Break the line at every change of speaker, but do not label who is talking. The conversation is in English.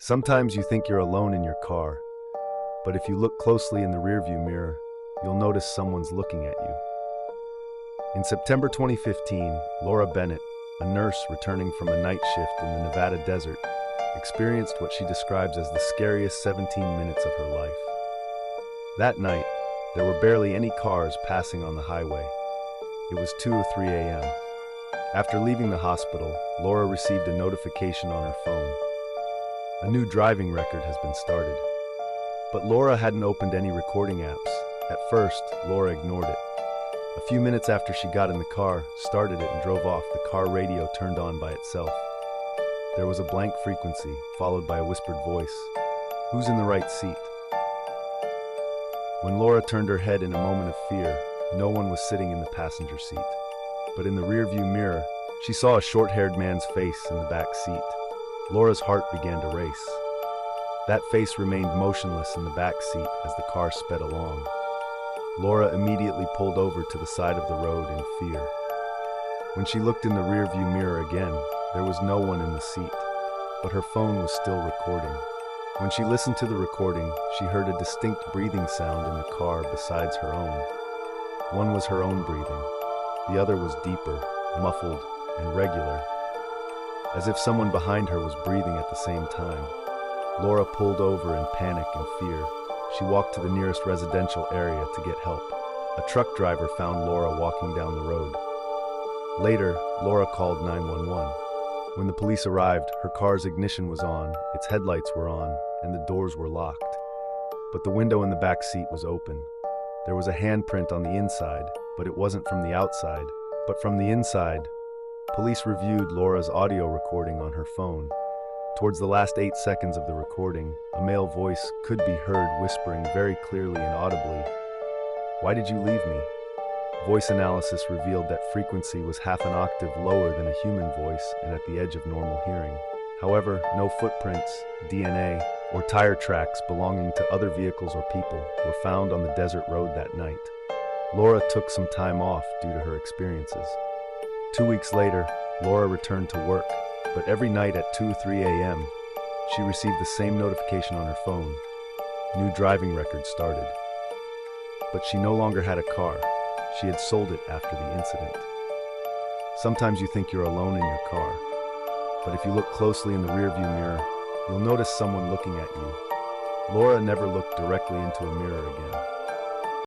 Sometimes you think you're alone in your car, but if you look closely in the rearview mirror, you'll notice someone's looking at you. In September 2015, Laura Bennett, a nurse returning from a night shift in the Nevada desert, experienced what she describes as the scariest 17 minutes of her life. That night, there were barely any cars passing on the highway. It was 2:03 a.m. After leaving the hospital, Laura received a notification on her phone. A new driving record has been started. But Laura hadn't opened any recording apps. At first, Laura ignored it. A few minutes after she got in the car, started it and drove off, the car radio turned on by itself. There was a blank frequency, followed by a whispered voice. "Who's in the right seat?" When Laura turned her head in a moment of fear, no one was sitting in the passenger seat. But in the rearview mirror, she saw a short-haired man's face in the back seat. Laura's heart began to race. That face remained motionless in the back seat as the car sped along. Laura immediately pulled over to the side of the road in fear. When she looked in the rearview mirror again, there was no one in the seat, but her phone was still recording. When she listened to the recording, she heard a distinct breathing sound in the car besides her own. One was her own breathing. The other was deeper, muffled, and regular, as if someone behind her was breathing at the same time. Laura pulled over in panic and fear. She walked to the nearest residential area to get help. A truck driver found Laura walking down the road. Later, Laura called 911. When the police arrived, her car's ignition was on, its headlights were on, and the doors were locked. But the window in the back seat was open. There was a handprint on the inside, but it wasn't from the outside, but from the inside. Police reviewed Laura's audio recording on her phone. Towards the last 8 seconds of the recording, a male voice could be heard whispering very clearly and audibly, "Why did you leave me?" Voice analysis revealed that frequency was half an octave lower than a human voice and at the edge of normal hearing. However, no footprints, DNA, or tire tracks belonging to other vehicles or people were found on the desert road that night. Laura took some time off due to her experiences. 2 weeks later, Laura returned to work, but every night at 2:03 a.m., she received the same notification on her phone. New driving record started. But she no longer had a car. She had sold it after the incident. Sometimes you think you're alone in your car, but if you look closely in the rearview mirror, you'll notice someone looking at you. Laura never looked directly into a mirror again.